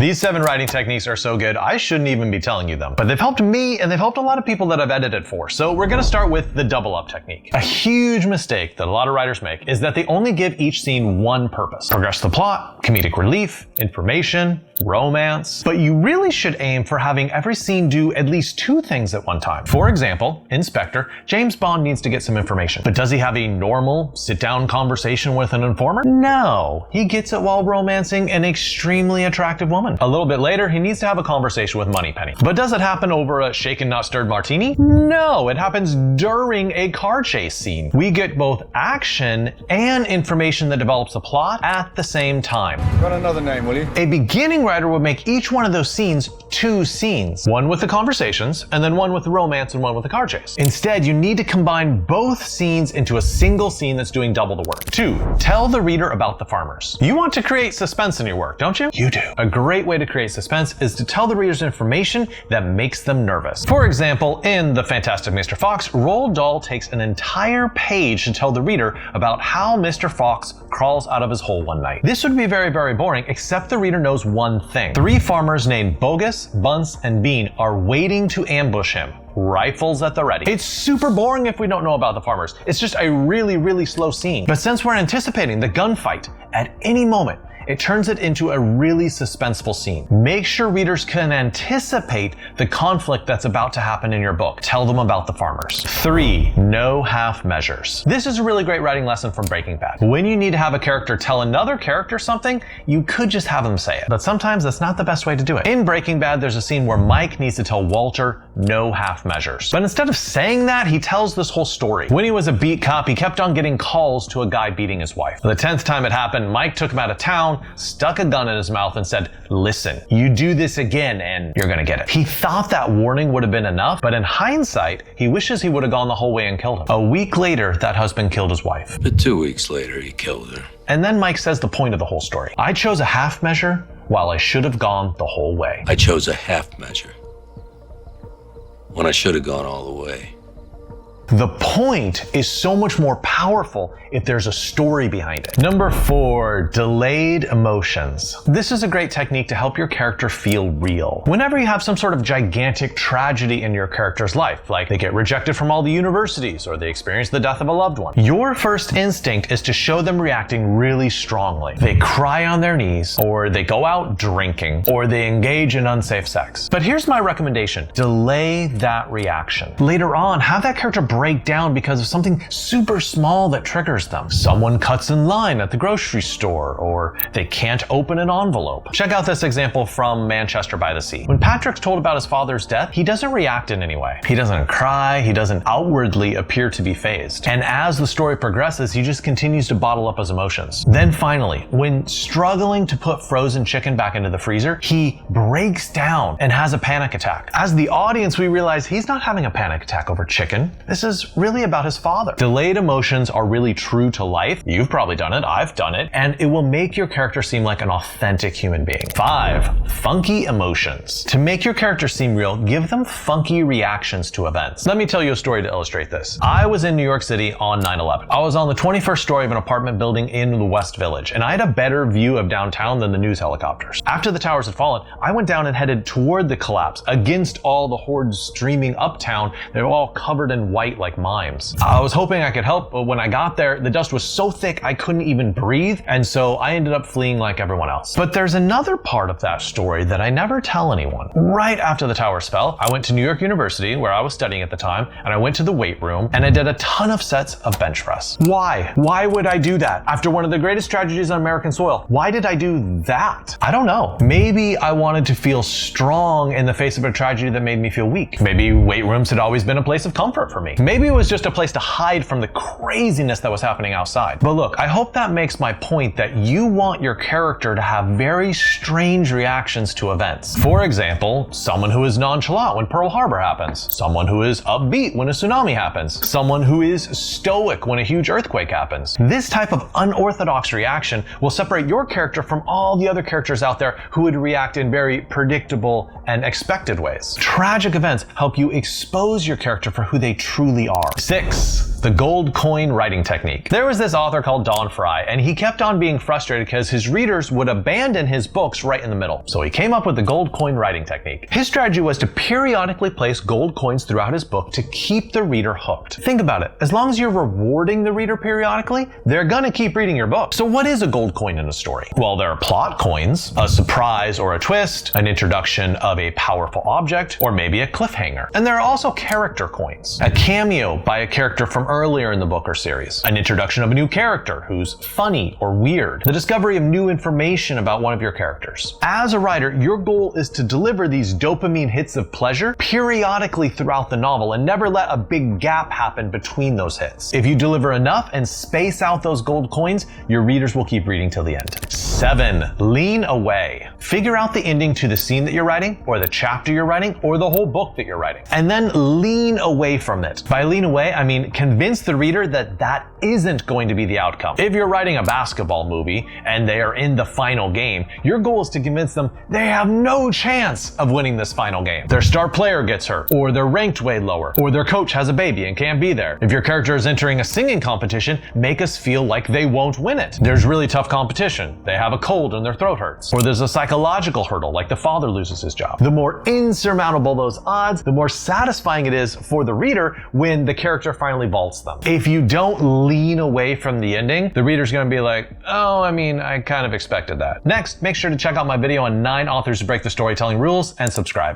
These 7 writing techniques are so good, I shouldn't even be telling you them. But they've helped me, and they've helped a lot of people that I've edited for. So we're gonna start with the double up technique. A huge mistake that a lot of writers make is that they only give each scene one purpose. Progress the plot, comedic relief, information, romance. But you really should aim for having every scene do at least 2 things at one time. For example, Inspector, James Bond needs to get some information. But does he have a normal sit-down conversation with an informer? No. He gets it while romancing an extremely attractive woman. A little bit later, he needs to have a conversation with Moneypenny. But does it happen over a shaken not stirred martini? No, it happens during a car chase scene. We get both action and information that develops the plot at the same time. Got another name, will you? A beginning writer would make each one of those scenes 2 scenes. One with the conversations, and then one with the romance and one with the car chase. Instead, you need to combine both scenes into a single scene that's doing double the work. 2, tell the reader about the farmers. You want to create suspense in your work, don't you? You do. A great way to create suspense is to tell the readers information that makes them nervous. For example, in The Fantastic Mr. Fox, Roald Dahl takes an entire page to tell the reader about how Mr. Fox crawls out of his hole one night. This would be very, very boring, except the reader knows one thing. 3 farmers named Bogus, Bunce, and Bean are waiting to ambush him. Rifles at the ready. It's super boring if we don't know about the farmers. It's just a really, really slow scene. But since we're anticipating the gunfight at any moment, it turns it into a really suspenseful scene. Make sure readers can anticipate the conflict that's about to happen in your book. Tell them about the farmers. 3, no half measures. This is a really great writing lesson from Breaking Bad. When you need to have a character tell another character something, you could just have them say it. But sometimes that's not the best way to do it. In Breaking Bad, there's a scene where Mike needs to tell Walter no half measures. But instead of saying that, he tells this whole story. When he was a beat cop, he kept on getting calls to a guy beating his wife. The 10th time it happened, Mike took him out of town, stuck a gun in his mouth and said, "Listen, you do this again and you're gonna get it." He thought that warning would have been enough, but in hindsight, he wishes he would have gone the whole way and killed him. A week later, that husband killed his wife. But 2 weeks later, he killed her. And then Mike says the point of the whole story. I chose a half measure while I should have gone the whole way. I chose a half measure when I should have gone all the way. The point is so much more powerful if there's a story behind it. Number 4, delayed emotions. This is a great technique to help your character feel real. Whenever you have some sort of gigantic tragedy in your character's life, like they get rejected from all the universities or they experience the death of a loved one, your first instinct is to show them reacting really strongly. They cry on their knees, or they go out drinking, or they engage in unsafe sex. But here's my recommendation. Delay that reaction. Later on, have that character break down because of something super small that triggers them. Someone cuts in line at the grocery store, or they can't open an envelope. Check out this example from Manchester by the Sea. When Patrick's told about his father's death, he doesn't react in any way. He doesn't cry, he doesn't outwardly appear to be fazed. And as the story progresses, he just continues to bottle up his emotions. Then finally, when struggling to put frozen chicken back into the freezer, he breaks down and has a panic attack. As the audience, we realize he's not having a panic attack over chicken. This is really about his father. Delayed emotions are really true to life. You've probably done it, I've done it, and it will make your character seem like an authentic human being. 5, funky emotions. To make your character seem real, give them funky reactions to events. Let me tell you a story to illustrate this. I was in New York City on 9/11. I was on the 21st story of an apartment building in the West Village, and I had a better view of downtown than the news helicopters. After the towers had fallen, I went down and headed toward the collapse against all the hordes streaming uptown. They were all covered in white like mimes. I was hoping I could help, but when I got there, the dust was so thick I couldn't even breathe, and so I ended up fleeing like everyone else. But there's another part of that story that I never tell anyone. Right after the towers fell, I went to New York University, where I was studying at the time, and I went to the weight room, and I did a ton of sets of bench press. Why? Why would I do that? After one of the greatest tragedies on American soil, why did I do that? I don't know. Maybe I wanted to feel strong in the face of a tragedy that made me feel weak. Maybe weight rooms had always been a place of comfort for me. Maybe it was just a place to hide from the craziness that was happening outside. But look, I hope that makes my point that you want your character to have very strange reactions to events. For example, someone who is nonchalant when Pearl Harbor happens, someone who is upbeat when a tsunami happens, someone who is stoic when a huge earthquake happens. This type of unorthodox reaction will separate your character from all the other characters out there who would react in very predictable and expected ways. Tragic events help you expose your character for who they truly truly are. 6. The gold coin writing technique. There was this author called Don Fry, and he kept on being frustrated because his readers would abandon his books right in the middle. So he came up with the gold coin writing technique. His strategy was to periodically place gold coins throughout his book to keep the reader hooked. Think about it. As long as you're rewarding the reader periodically, they're gonna keep reading your book. So what is a gold coin in a story? Well, there are plot coins, a surprise or a twist, an introduction of a powerful object, or maybe a cliffhanger. And there are also character coins, a cameo by a character from earlier in the book or series, an introduction of a new character who's funny or weird, the discovery of new information about one of your characters. As a writer, your goal is to deliver these dopamine hits of pleasure periodically throughout the novel and never let a big gap happen between those hits. If you deliver enough and space out those gold coins, your readers will keep reading till the end. 7. Lean away. Figure out the ending to the scene that you're writing, or the chapter you're writing, or the whole book that you're writing, and then lean away from it. By lean away, I mean convince the reader that that isn't going to be the outcome. If you're writing a basketball movie and they are in the final game, your goal is to convince them they have no chance of winning this final game. Their star player gets hurt, or they're ranked way lower, or their coach has a baby and can't be there. If your character is entering a singing competition, make us feel like they won't win it. There's really tough competition. They have a cold and their throat hurts. Or there's a psychological hurdle, like the father loses his job. The more insurmountable those odds, the more satisfying it is for the reader when the character finally vaults them. If you don't lean away from the ending, the reader's gonna be like, oh, I mean, I kind of expected that. Next, make sure to check out my video on 9 authors who break the storytelling rules and subscribe.